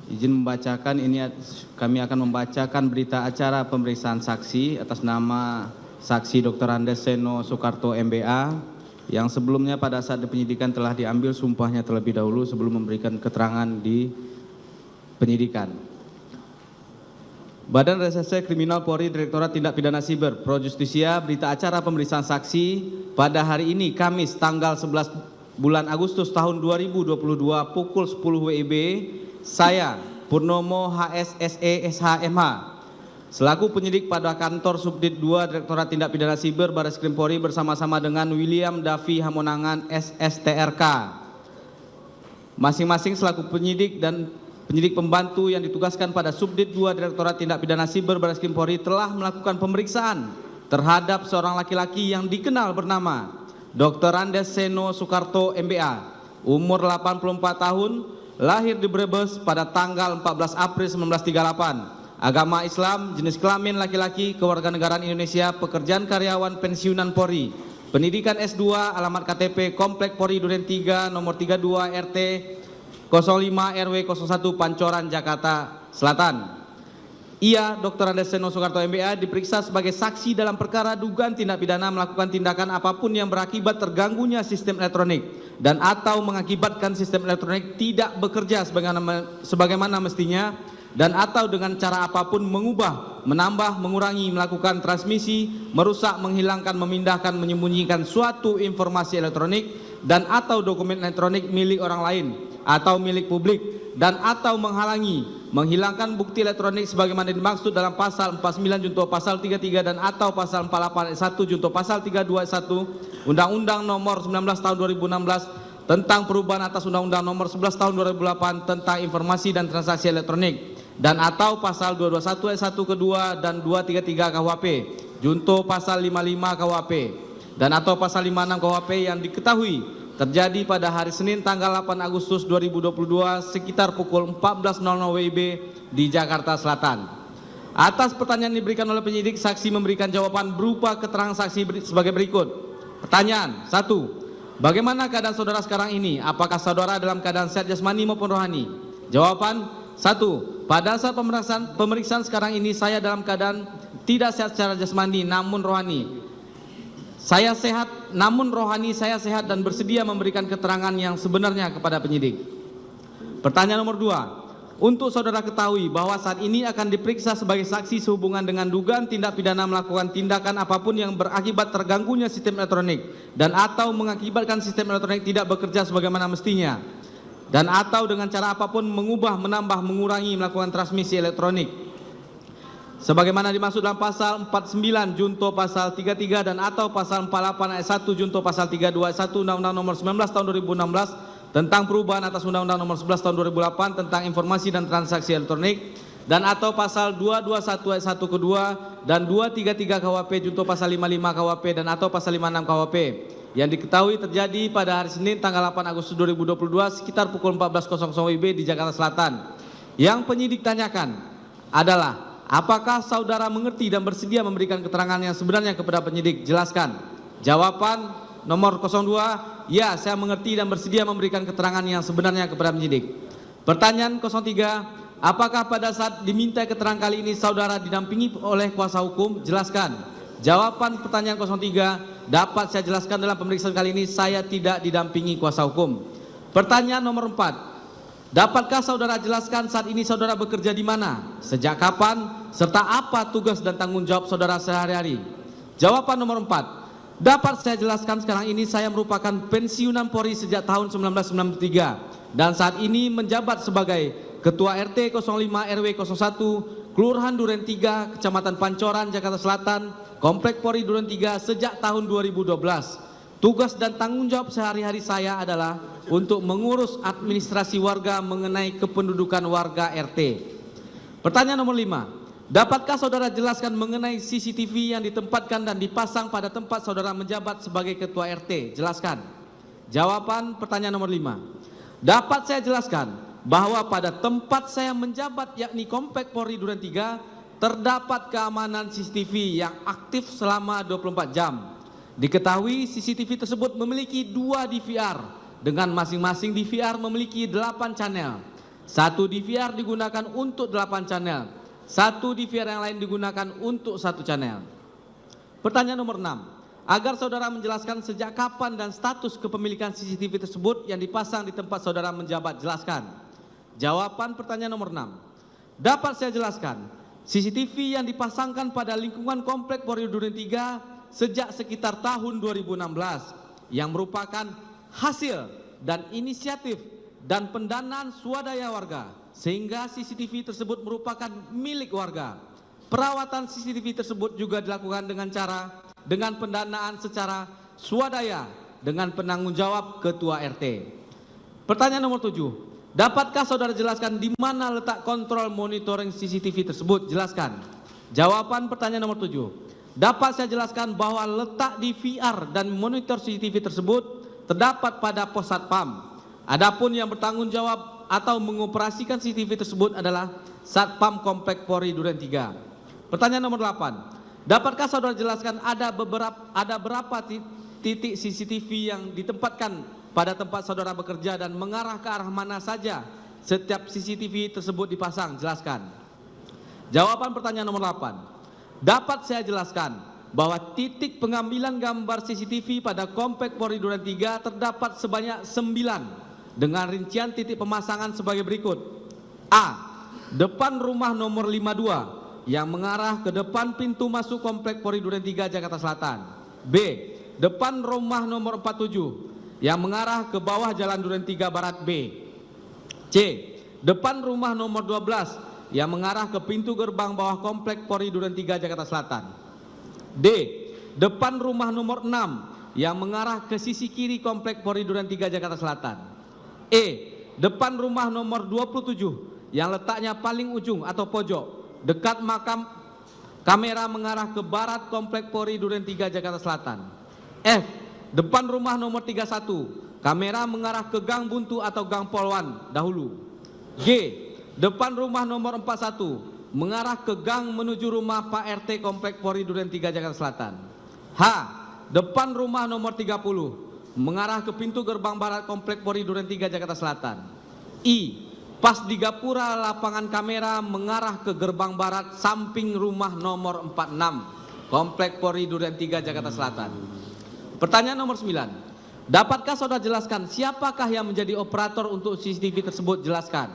Izin membacakan, kami akan membacakan berita acara pemeriksaan saksi atas nama saksi Dr. Andes Seno Soekarto MBA yang sebelumnya pada saat penyidikan telah diambil sumpahnya terlebih dahulu sebelum memberikan keterangan di penyidikan. Badan Reserse Kriminal Polri Direktorat Tindak Pidana Siber Pro Justisia berita acara pemeriksaan saksi pada hari ini Kamis tanggal 11 bulan Agustus tahun 2022 pukul 10 WIB. Saya Purnomo HSSE SHMH selaku penyidik pada kantor Subdit 2 Direktorat Tindak Pidana Siber Barreskrim Polri bersama-sama dengan William Davi Hamonangan SSTRK masing-masing selaku penyidik dan penyidik pembantu yang ditugaskan pada Subdit 2 Direktorat Tindak Pidana Siber Barreskrim Polri telah melakukan pemeriksaan terhadap seorang laki-laki yang dikenal bernama Dr. Andes Seno Soekarto MBA, umur 84 tahun, lahir di Brebes pada tanggal 14 April 1938, agama Islam, jenis kelamin laki-laki, kewarganegaraan Indonesia, pekerjaan karyawan pensiunan Polri, pendidikan S2, alamat KTP Komplek Polri Duren 3 nomor 32 RT 05 RW 01 Pancoran Jakarta Selatan. Ia, Dr. Andes Seno Soekarto MBA, diperiksa sebagai saksi dalam perkara dugaan tindak pidana melakukan tindakan apapun yang berakibat terganggunya sistem elektronik dan atau mengakibatkan sistem elektronik tidak bekerja sebagaimana mestinya dan atau dengan cara apapun mengubah, menambah, mengurangi, melakukan transmisi, merusak, menghilangkan, memindahkan, menyembunyikan suatu informasi elektronik dan atau dokumen elektronik milik orang lain atau milik publik dan atau menghalangi, menghilangkan bukti elektronik sebagaimana dimaksud dalam pasal 49 junto pasal 33 dan atau pasal 48 ayat 1 junto pasal 321 Undang-Undang nomor 19 tahun 2016 tentang perubahan atas Undang-Undang nomor 11 tahun 2008 tentang informasi dan transaksi elektronik dan atau pasal 221 ayat 1 kedua dan 233 KUHP junto pasal 55 KUHP dan atau pasal 56 KUHP yang diketahui terjadi pada hari Senin tanggal 8 Agustus 2022 sekitar pukul 14.00 WIB di Jakarta Selatan. Atas pertanyaan diberikan oleh penyidik, saksi memberikan jawaban berupa keterangan saksi sebagai berikut. Pertanyaan 1. Bagaimana keadaan saudara sekarang ini? Apakah saudara dalam keadaan sehat jasmani maupun rohani? Jawaban 1. Pada saat pemeriksaan sekarang ini saya dalam keadaan tidak sehat secara jasmani namun rohani. Saya sehat, namun rohani saya sehat dan bersedia memberikan keterangan yang sebenarnya kepada penyidik. Pertanyaan nomor 2. Untuk saudara ketahui bahwa saat ini akan diperiksa sebagai saksi sehubungan dengan dugaan tindak pidana melakukan tindakan apapun yang berakibat terganggunya sistem elektronik dan atau mengakibatkan sistem elektronik tidak bekerja sebagaimana mestinya dan atau dengan cara apapun mengubah, menambah, mengurangi, melakukan transmisi elektronik sebagaimana dimaksud dalam pasal 49 junto pasal 33 dan atau pasal 48 ayat 1 junto pasal 321 Undang-Undang nomor 19 tahun 2016 tentang perubahan atas Undang-Undang nomor 11 tahun 2008 tentang informasi dan transaksi elektronik dan atau pasal 221 ayat 1 kedua dan 233 KUHP junto pasal 55 KUHP dan atau pasal 56 KUHP yang diketahui terjadi pada hari Senin tanggal 8 Agustus 2022 sekitar pukul 14.00 WIB di Jakarta Selatan. Yang penyidik tanyakan adalah apakah saudara mengerti dan bersedia memberikan keterangan yang sebenarnya kepada penyidik? Jelaskan. Jawaban nomor 02, ya saya mengerti dan bersedia memberikan keterangan yang sebenarnya kepada penyidik. Pertanyaan 03, apakah pada saat diminta keterangan kali ini saudara didampingi oleh kuasa hukum? Jelaskan. Jawaban pertanyaan 03, dapat saya jelaskan dalam pemeriksaan kali ini saya tidak didampingi kuasa hukum. Pertanyaan nomor 4, dapatkah saudara jelaskan saat ini saudara bekerja di mana, sejak kapan, serta apa tugas dan tanggung jawab saudara sehari-hari? Jawaban nomor 4, dapat saya jelaskan sekarang ini saya merupakan pensiunan Polri sejak tahun 1993 dan saat ini menjabat sebagai Ketua RT 05 RW 01 Kelurahan Duren 3 Kecamatan Pancoran Jakarta Selatan Komplek Polri Duren 3 sejak tahun 2012. Tugas dan tanggung jawab sehari-hari saya adalah untuk mengurus administrasi warga mengenai kependudukan warga RT. Pertanyaan nomor 5. Dapatkah saudara jelaskan mengenai CCTV yang ditempatkan dan dipasang pada tempat saudara menjabat sebagai ketua RT? Jelaskan. Jawaban pertanyaan nomor 5. Dapat saya jelaskan bahwa pada tempat saya menjabat yakni Komplek Polri Duren 3 terdapat keamanan CCTV yang aktif selama 24 jam. Diketahui CCTV tersebut memiliki 2 DVR dengan masing-masing DVR memiliki 8 channel. Satu DVR digunakan untuk 8 channel, satu DVR yang lain digunakan untuk 1 channel. Pertanyaan nomor 6. Agar saudara menjelaskan sejak kapan dan status kepemilikan CCTV tersebut yang dipasang di tempat saudara menjabat, jelaskan. Jawaban pertanyaan nomor 6. Dapat saya jelaskan, CCTV yang dipasangkan pada lingkungan Komplek Polri Duren 3 sejak sekitar tahun 2016 yang merupakan hasil dan inisiatif dan pendanaan swadaya warga, sehingga CCTV tersebut merupakan milik warga. Perawatan CCTV tersebut juga dilakukan dengan pendanaan secara swadaya dengan penanggung jawab Ketua RT. Pertanyaan nomor 7. Dapatkah saudara jelaskan di mana letak kontrol monitoring CCTV tersebut? Jelaskan. Jawaban pertanyaan nomor 7. Dapat saya jelaskan bahwa letak DVR dan monitor CCTV tersebut terdapat pada pos Satpam. Adapun yang bertanggung jawab atau mengoperasikan CCTV tersebut adalah Satpam Komplek Polri Duren 3. Pertanyaan nomor 8. Dapatkah saudara jelaskan ada berapa titik CCTV yang ditempatkan pada tempat saudara bekerja dan mengarah ke arah mana saja setiap CCTV tersebut dipasang? Jelaskan. Jawaban pertanyaan nomor 8. Dapat saya jelaskan bahwa titik pengambilan gambar CCTV pada Komplek Polri Duren 3 terdapat sebanyak 9 dengan rincian titik pemasangan sebagai berikut. A. Depan rumah nomor 52 yang mengarah ke depan pintu masuk Komplek Polri Duren 3 Jakarta Selatan. B. Depan rumah nomor 47 yang mengarah ke bawah Jalan Duren 3 Barat B. C. Depan rumah nomor 12 yang mengarah ke pintu gerbang bawah Komplek Polri Duren 3 Jakarta Selatan. D. Depan rumah nomor 6 yang mengarah ke sisi kiri Komplek Polri Duren 3 Jakarta Selatan. E. Depan rumah nomor 27 yang letaknya paling ujung atau pojok dekat makam kamera mengarah ke barat Komplek Polri Duren 3 Jakarta Selatan. F. Depan rumah nomor 31 kamera mengarah ke gang buntu atau gang Polwan dahulu. G. Depan rumah nomor 41 mengarah ke gang menuju rumah Pak RT Komplek Polri Duren 3 Jakarta Selatan. H. Depan rumah nomor 30 mengarah ke pintu gerbang barat Komplek Polri Duren 3 Jakarta Selatan. I. Pas di gapura lapangan kamera mengarah ke gerbang barat samping rumah nomor 46 Komplek Polri Duren 3 Jakarta Selatan. Pertanyaan nomor 9. Dapatkah saudara jelaskan siapakah yang menjadi operator untuk CCTV tersebut? Jelaskan.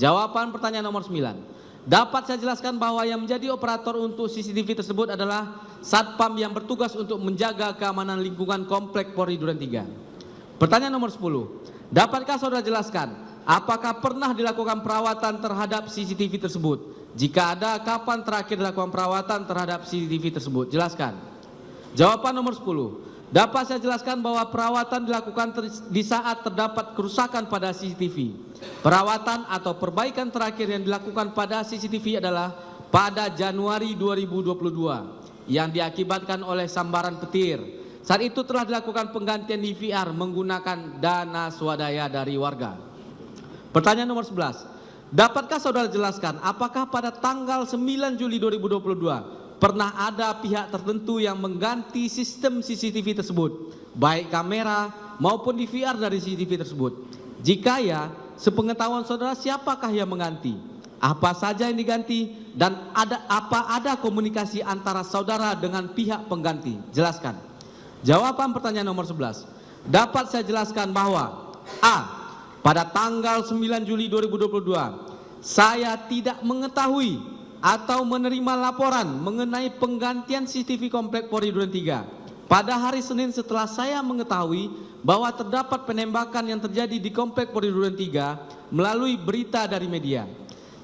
Jawaban pertanyaan nomor 9. Dapat saya jelaskan bahwa yang menjadi operator untuk CCTV tersebut adalah Satpam yang bertugas untuk menjaga keamanan lingkungan Komplek Polri Duren 3. Pertanyaan nomor 10. Dapatkah saudara jelaskan apakah pernah dilakukan perawatan terhadap CCTV tersebut? Jika ada, kapan terakhir dilakukan perawatan terhadap CCTV tersebut? Jelaskan. Jawaban nomor 10. Dapat saya jelaskan bahwa perawatan dilakukan di saat terdapat kerusakan pada CCTV. Perawatan atau perbaikan terakhir yang dilakukan pada CCTV adalah pada Januari 2022 yang diakibatkan oleh sambaran petir. Saat itu telah dilakukan penggantian DVR menggunakan dana swadaya dari warga. Pertanyaan nomor 11. Dapatkah saudara jelaskan apakah pada tanggal 9 Juli 2022 pernah ada pihak tertentu yang mengganti sistem CCTV tersebut, baik kamera maupun DVR dari CCTV tersebut? Jika ya, sepengetahuan saudara siapakah yang mengganti? Apa saja yang diganti dan ada komunikasi antara saudara dengan pihak pengganti? Jelaskan. Jawaban pertanyaan nomor 11. Dapat saya jelaskan bahwa A. Pada tanggal 9 Juli 2022, saya tidak mengetahui atau menerima laporan mengenai penggantian CCTV Komplek Polri Duren 3. Pada hari Senin setelah saya mengetahui bahwa terdapat penembakan yang terjadi di Komplek Polri Duren 3 melalui berita dari media.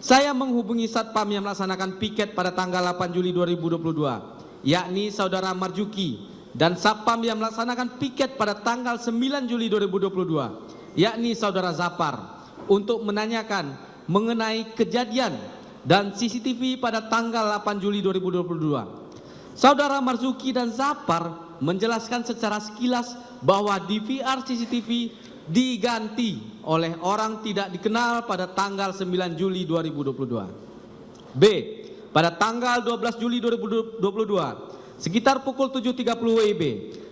Saya menghubungi Satpam yang melaksanakan piket pada tanggal 8 Juli 2022, yakni Saudara Marzuki, dan Satpam yang melaksanakan piket pada tanggal 9 Juli 2022, yakni Saudara Zapar, untuk menanyakan mengenai kejadian dan CCTV pada tanggal 8 Juli 2022. Saudara Marzuki dan Zapar menjelaskan secara sekilas bahwa DVR CCTV diganti oleh orang tidak dikenal pada tanggal 9 Juli 2022. B. Pada tanggal 12 Juli 2022, sekitar pukul 7.30 WIB,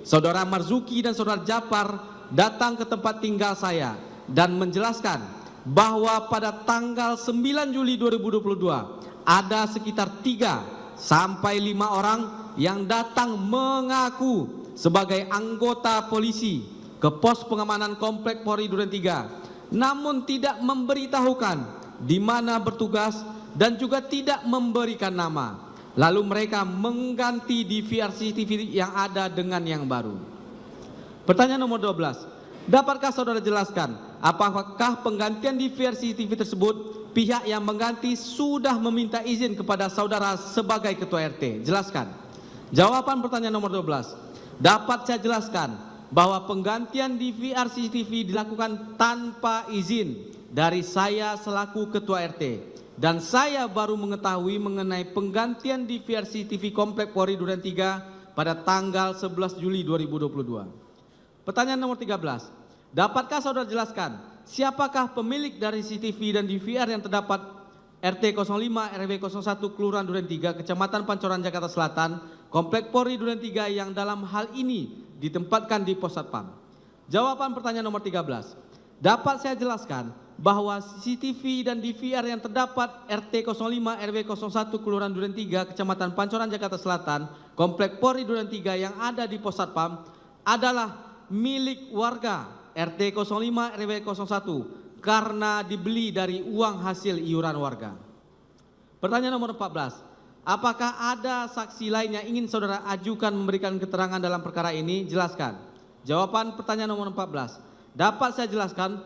Saudara Marzuki dan Saudara Zapar datang ke tempat tinggal saya dan menjelaskan bahwa pada tanggal 9 Juli 2022 ada sekitar 3 sampai 5 orang yang datang mengaku sebagai anggota polisi ke pos pengamanan Komplek Polri Duren 3, namun tidak memberitahukan di mana bertugas dan juga tidak memberikan nama. Lalu mereka mengganti DVR CCTV yang ada dengan yang baru. Pertanyaan nomor 12. Dapatkah saudara jelaskan apakah penggantian DVR CCTV tersebut pihak yang mengganti sudah meminta izin kepada saudara sebagai ketua RT? Jelaskan. Jawaban pertanyaan nomor 12. Dapat saya jelaskan bahwa penggantian DVR CCTV dilakukan tanpa izin dari saya selaku ketua RT. Dan saya baru mengetahui mengenai penggantian DVR CCTV Komplek Polri Duren 3 pada tanggal 11 Juli 2022. Pertanyaan nomor 13. Dapatkah saudara jelaskan siapakah pemilik dari CCTV dan DVR yang terdapat RT 05 RW 01 Kelurahan Duren 3 Kecamatan Pancoran Jakarta Selatan Komplek Polri Duren 3 yang dalam hal ini ditempatkan di pos Satpam? Jawaban pertanyaan nomor 13. Dapat saya jelaskan bahwa CCTV dan DVR yang terdapat RT 05 RW 01 Kelurahan Duren 3 Kecamatan Pancoran Jakarta Selatan Komplek Polri Duren 3 yang ada di pos Satpam adalah milik warga RT 05 RW 01 karena dibeli dari uang hasil iuran warga. Pertanyaan nomor 14. Apakah ada saksi lain yang ingin saudara ajukan memberikan keterangan dalam perkara ini? Jelaskan. Jawaban pertanyaan nomor 14. Dapat saya jelaskan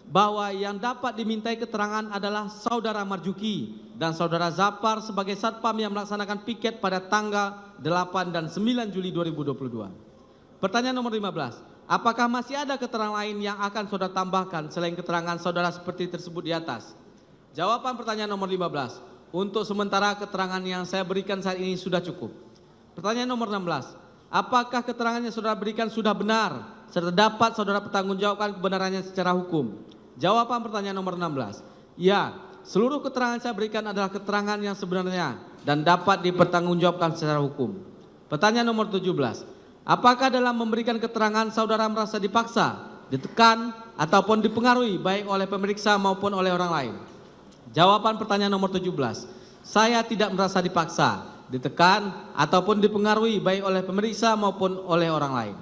bahwa yang dapat dimintai keterangan adalah saudara Marjuki dan saudara Zapar sebagai satpam yang melaksanakan piket pada tanggal 8 dan 9 Juli 2022. Pertanyaan nomor 15. Apakah masih ada keterangan lain yang akan saudara tambahkan selain keterangan saudara seperti tersebut di atas? Jawaban pertanyaan nomor 15. Untuk sementara keterangan yang saya berikan saat ini sudah cukup. Pertanyaan nomor 16. Apakah keterangan yang saudara berikan sudah benar serta dapat saudara pertanggungjawabkan kebenarannya secara hukum? Jawaban pertanyaan nomor 16. Ya, seluruh keterangan saya berikan adalah keterangan yang sebenarnya dan dapat dipertanggungjawabkan secara hukum. Pertanyaan nomor 17. Apakah dalam memberikan keterangan saudara merasa dipaksa, ditekan, ataupun dipengaruhi baik oleh pemeriksa maupun oleh orang lain? Jawaban pertanyaan nomor 17. Saya tidak merasa dipaksa, ditekan, ataupun dipengaruhi baik oleh pemeriksa maupun oleh orang lain.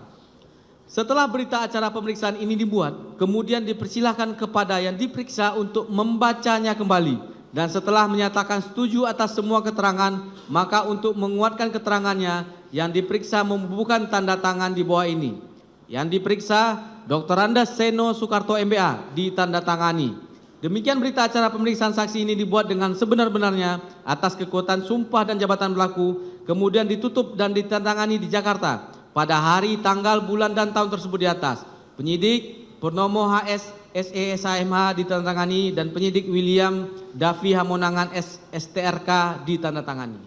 Setelah berita acara pemeriksaan ini dibuat, kemudian dipersilahkan kepada yang diperiksa untuk membacanya kembali. Dan setelah menyatakan setuju atas semua keterangan, maka untuk menguatkan keterangannya, yang diperiksa membubuhkan tanda tangan di bawah ini. Yang diperiksa, Dr. Andes Seno Soekarto MBA, ditandatangani. Demikian berita acara pemeriksaan saksi ini dibuat dengan sebenar-benarnya atas kekuatan sumpah dan jabatan berlaku, kemudian ditutup dan ditandatangani di Jakarta pada hari, tanggal, bulan, dan tahun tersebut di atas. Penyidik Purnomo HS SESAMH ditandatangani dan penyidik William Davi Hamonangan STRK ditandatangani.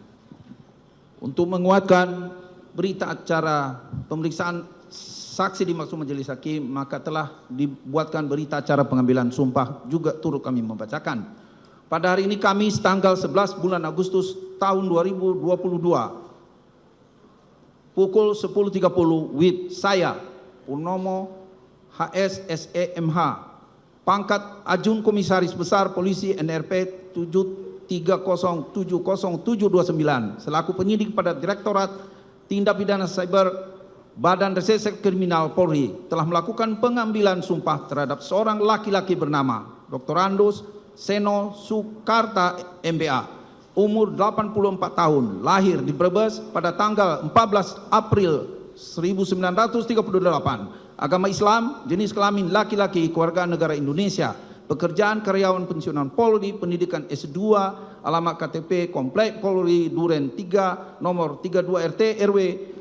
Untuk menguatkan berita acara pemeriksaan saksi dimaksud majelis hakim, maka telah dibuatkan berita acara pengambilan sumpah juga turut kami membacakan. Pada hari ini Kamis tanggal 11 bulan Agustus tahun 2022 pukul 10.30 WIB saya Purnomo HS SEMH pangkat Ajun Komisaris Besar Polisi NRP 730700729 selaku penyidik pada Direktorat Tindak Pidana Cyber Badan Reserse Kriminal Polri telah melakukan pengambilan sumpah terhadap seorang laki-laki bernama Dr. Andes Seno Soekarto MBA, umur 84 tahun, lahir di Brebes pada tanggal 14 April 1938, agama Islam, jenis kelamin laki-laki, keluarga negara Indonesia, pekerjaan karyawan pensiunan Polri, pendidikan S2, alamat KTP Komplek Polri Duren 3, nomor 32 RT RW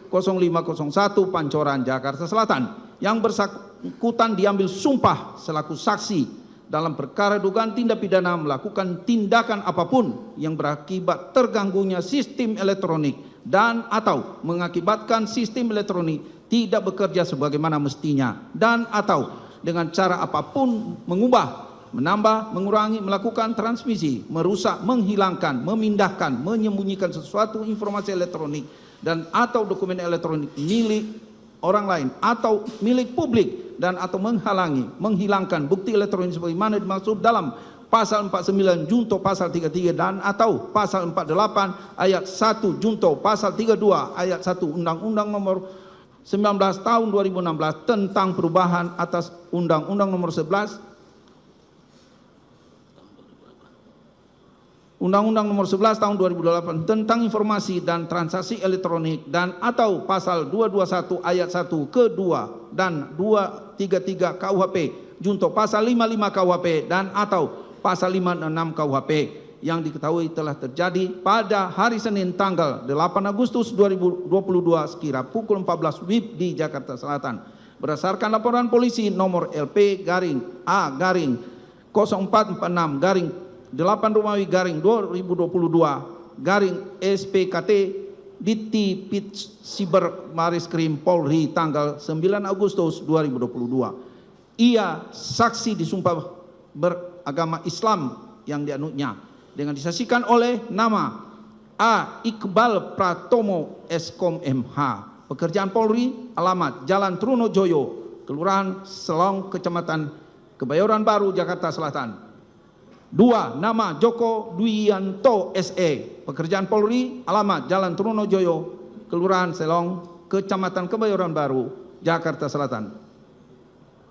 0501 Pancoran Jakarta Selatan, yang bersangkutan diambil sumpah selaku saksi dalam perkara dugaan tindak pidana melakukan tindakan apapun yang berakibat terganggunya sistem elektronik dan atau mengakibatkan sistem elektronik tidak bekerja sebagaimana mestinya dan atau dengan cara apapun mengubah, menambah, mengurangi, melakukan transmisi, merusak, menghilangkan, memindahkan, menyembunyikan sesuatu informasi elektronik dan atau dokumen elektronik milik orang lain atau milik publik dan atau menghalangi, menghilangkan bukti elektronik sebagaimana dimaksud dalam pasal 49 junto pasal 33 dan atau pasal 48 ayat 1 junto pasal 32 ayat 1 Undang-Undang Nomor 19 tahun 2016 tentang perubahan atas Undang-Undang Nomor 11 Undang-Undang Nomor 11 tahun 2008 tentang informasi dan transaksi elektronik dan atau pasal 221 ayat 1 ke-2 dan 233 KUHP junto pasal 55 KUHP dan atau pasal 56 KUHP yang diketahui telah terjadi pada hari Senin tanggal 8 Agustus 2022 sekira pukul 14 WIB di Jakarta Selatan. Berdasarkan laporan polisi nomor LP-A-0446- 8 Romawi garing 2022 garing SPKT Diti Pit Siber Mariskrim Polri tanggal 9 Agustus 2022. Ia saksi disumpah beragama Islam yang dianutnya dengan disaksikan oleh nama A. Iqbal Pratomo Eskom MH, pekerjaan Polri, alamat Jalan Trunojoyo, Kelurahan Selong, Kecamatan Kebayoran Baru, Jakarta Selatan. 2. Nama Joko Dwianto SE, pekerjaan Polri, alamat Jalan Trunojoyo, Kelurahan Selong, Kecamatan Kebayoran Baru, Jakarta Selatan.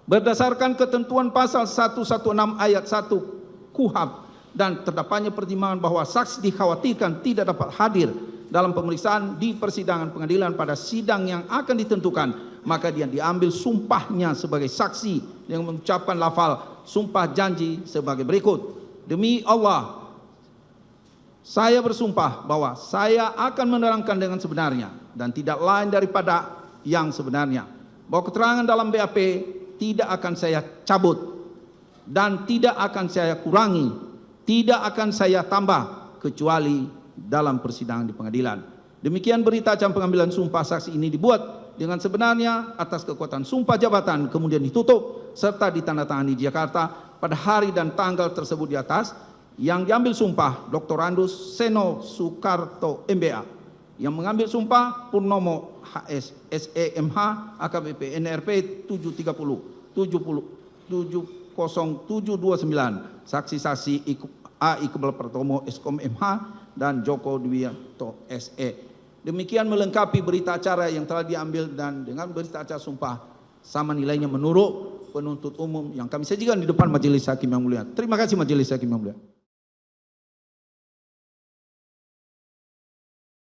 Berdasarkan ketentuan pasal 116 ayat 1 KUHP dan terdapatnya pertimbangan bahwa saksi dikhawatirkan tidak dapat hadir dalam pemeriksaan di persidangan pengadilan pada sidang yang akan ditentukan, maka dia diambil sumpahnya sebagai saksi yang mengucapkan lafal sumpah janji sebagai berikut. Demi Allah, saya bersumpah bahwa saya akan menerangkan dengan sebenarnya dan tidak lain daripada yang sebenarnya. Bahwa keterangan dalam BAP tidak akan saya cabut dan tidak akan saya kurangi, tidak akan saya tambah kecuali dalam persidangan di pengadilan. Demikian berita acara pengambilan sumpah saksi ini dibuat dengan sebenarnya atas kekuatan sumpah jabatan kemudian ditutup serta ditandatangani di Jakarta pada hari dan tanggal tersebut di atas. Yang diambil sumpah Dr. Andus Seno Soekarto MBA, yang mengambil sumpah Purnomo HS SEMH AKBP NRP 70729 saksi-saksi A. Iqbal Pratomo Eskom MH dan Joko Dwianto SE. Demikian melengkapi berita acara yang telah diambil dan dengan berita acara sumpah sama nilainya menurut penuntut umum yang kami sajikan di depan majelis hakim yang mulia. Terima kasih majelis hakim yang mulia.